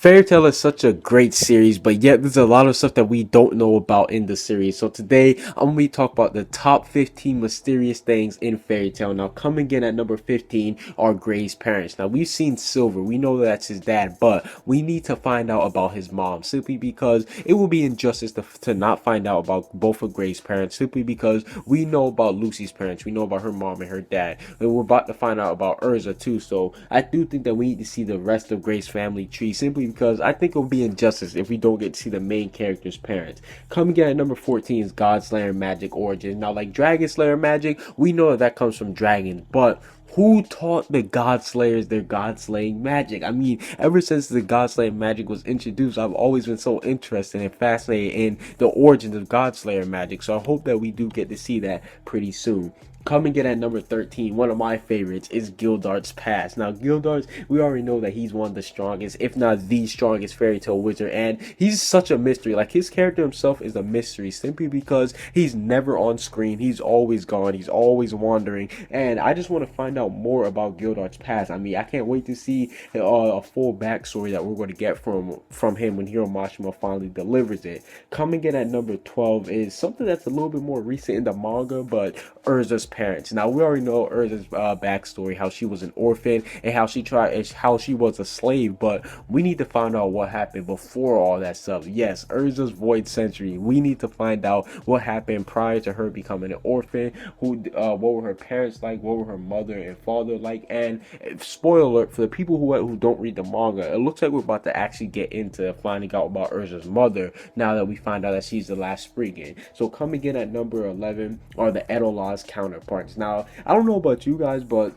Fairy Tail is such a great series, but yet there's a lot of stuff that we don't know about in the series. So today I'm gonna be talking about the top 15 mysterious things in Fairy Tail. Now coming in at number 15 are Gray's parents. Now we've seen Silver, we know that's his dad, but we need to find out about his mom simply because it will be injustice to not find out about both of Gray's parents simply because we know about Lucy's parents, we know about her mom and her dad, and we're about to find out about Urza too. So I do think that we need to see the rest of Gray's family tree simply because I think it would be injustice if we don't get to see the main character's parents. Coming in at number 14 is God Slayer magic origin. Now, like Dragon Slayer magic, we know that comes from dragons, but who taught the God Slayers their God slaying magic? I mean, ever since the God slaying magic was introduced, I've always been so interested and fascinated in the origins of God Slayer magic. So I hope that we do get to see that pretty soon. Coming in at number 13, one of my favorites is Gildart's past. Now, Gildart, we already know that he's one of the strongest, if not the strongest fairy tale wizard, and he's such a mystery. Like, his character himself is a mystery simply because he's never on screen. He's always gone. He's always wandering, and I just want to find out more about Gildart's past. I mean, I can't wait to see a full backstory that we're going to get from him when Hiro Mashima finally delivers it. Coming in at number 12 is something that's a little bit more recent in the manga, but Urza's parents. Now we already know Urza's backstory, how she was an orphan and how she was a slave, but we need to find out what happened before all that stuff. Yes, Urza's Void Century. We need to find out what happened prior to her becoming an orphan. What were her parents like? What were her mother and father like? And spoiler alert for the people who don't read the manga, it looks like we're about to actually get into finding out about Urza's mother now that we find out that she's the last Spriggan. So coming in at number 11 are the Etolah's counterparts. Now, I don't know about you guys, but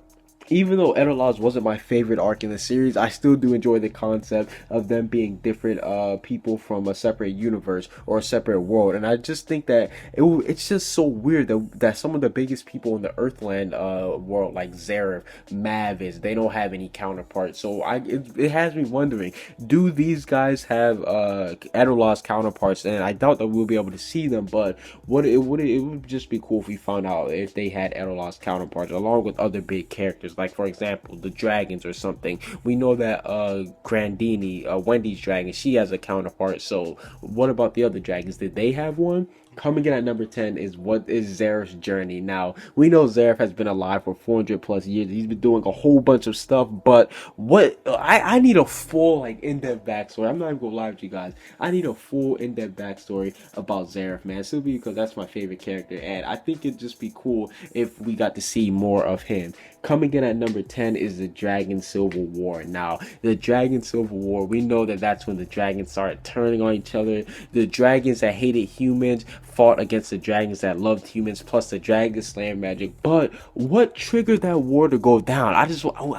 even though Etolah's wasn't my favorite arc in the series, I still do enjoy the concept of them being different people from a separate universe or a separate world. And I just think that it's just so weird that some of the biggest people in the Earthland world, like Zeref, Mavis, they don't have any counterparts. So it has me wondering, do these guys have Etolah's counterparts? And I doubt that we'll be able to see them, but it would just be cool if we found out if they had Etolah's counterparts along with other big characters. Like, for example, the dragons or something. We know that Grandini, Wendy's dragon, she has a counterpart. So what about the other dragons? Did they have one? Coming in at number 10 is what is Zeref's journey. Now, we know Zeref has been alive for 400 plus years. He's been doing a whole bunch of stuff, but I need a full, like, in-depth backstory. I'm not even gonna lie with you guys. I need a full in-depth backstory about Zeref, man. Simply because that's my favorite character, and I think it'd just be cool if we got to see more of him. Coming in at number 10 is the Dragon Civil War. Now, the Dragon Civil War, we know that that's when the dragons started turning on each other. The dragons that hated humans fought against the dragons that loved humans, plus the dragon slayer magic. But what triggered that war to go down? I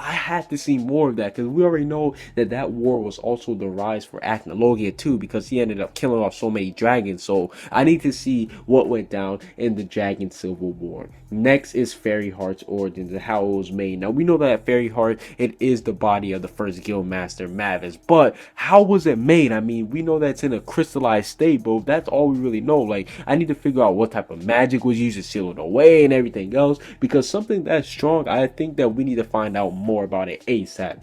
had to see more of that, because we already know that war was also the rise for Acnologia too, because he ended up killing off so many dragons. So I need to see what went down in the Dragon Civil War. Next is Fairy Heart's origins and how it was made. Now we know that Fairy Heart, it is the body of the first guild master Mavis, but how was it made? I mean, we know that it's in a crystallized state, but that's all we really know. Like, I need to figure out what type of magic was used to seal it away and everything else, because something that strong, I think that we need to find out more about it ASAP.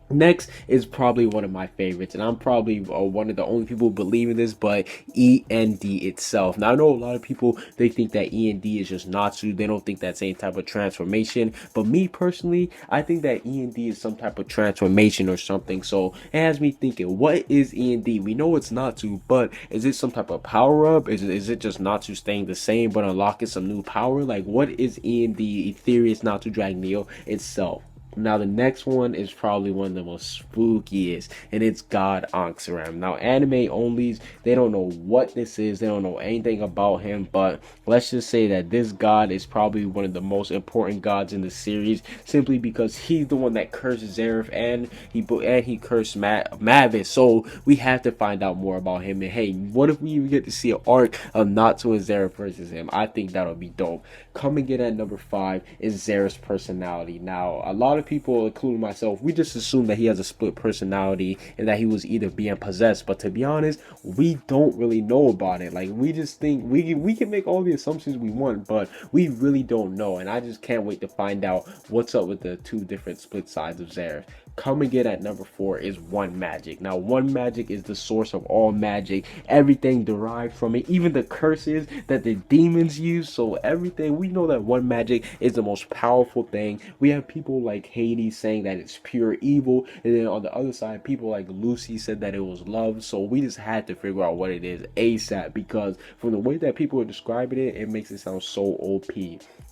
Next is probably one of my favorites, and I'm probably one of the only people who believe in this, but END itself. Now, I know a lot of people, they think that END is just Natsu. They don't think that's any type of transformation, but me personally, I think that END is some type of transformation or something. So it has me thinking, what is END? We know it's Natsu, but is it some type of power-up? Is it just Natsu staying the same but unlocking some new power? Like, what is END, Ethereus Natsu Dragon Neo itself? Now, the next one is probably one of the most spookiest, and it's God Anxaram. Now, anime onlys, they don't know what this is. They don't know anything about him, but let's just say that this god is probably one of the most important gods in the series, simply because he's the one that cursed Zeref, and he cursed Mavis. So we have to find out more about him. And hey, what if we even get to see an arc of Natsu and Zeref versus him? I think that'll be dope. Coming in at number 5 is Zeref's personality. Now, a lot of people, including myself, we just assume that he has a split personality and that he was either being possessed, but to be honest, we don't really know about it. Like, we just think we can make all the assumptions we want, but we really don't know, and I just can't wait to find out what's up with the two different split sides of Zeref. Coming in at number 4 is One Magic. Now, One Magic is the source of all magic. Everything derived from it, even the curses that the demons use. So everything, we know that One Magic is the most powerful thing. We have people like Hades saying that it's pure evil, and then on the other side, people like Lucy said that it was love. So we just had to figure out what it is ASAP, because from the way that people are describing it, it makes it sound so OP.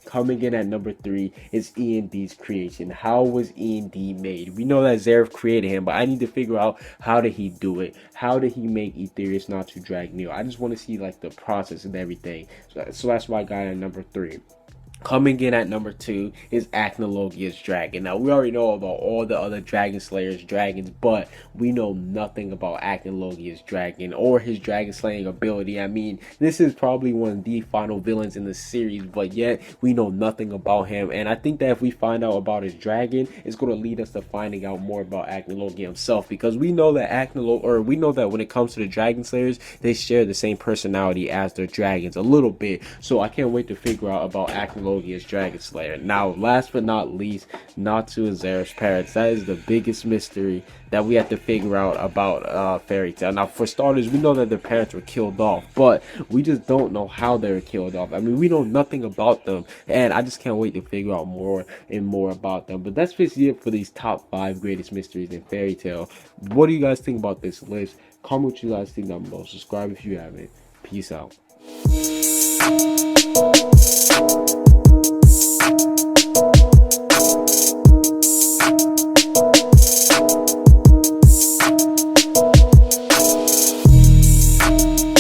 Coming in at number 3 is E&D's creation. How was E&D made? We know that Zeref created him, but I need to figure out, how did he do it? How did he make Aetherius Natsu drag Neo? I just want to see like the process and everything. So that's why I got at number 3. Coming in at number 2 is Acnologia's dragon. Now, we already know about all the other Dragon Slayer's dragons, but we know nothing about Acnologia's dragon or his dragon slaying ability. I mean, this is probably one of the final villains in the series, but yet we know nothing about him. And I think that if we find out about his dragon, it's going to lead us to finding out more about Acnologia himself, because we know that we know that when it comes to the Dragon Slayers, they share the same personality as their dragons a little bit. So I can't wait to figure out about Acnologia's Dragon Slayer. Now, last but not least, Natsu and Zeref's parents. That is the biggest mystery that we have to figure out about Fairy Tail. Now, for starters, we know that their parents were killed off, but we just don't know how they were killed off. I mean, we know nothing about them, and I just can't wait to figure out more and more about them. But that's basically it for these top 5 greatest mysteries in Fairy Tail. What do you guys think about this list? Comment what you guys think down below. Subscribe if you haven't. Peace out.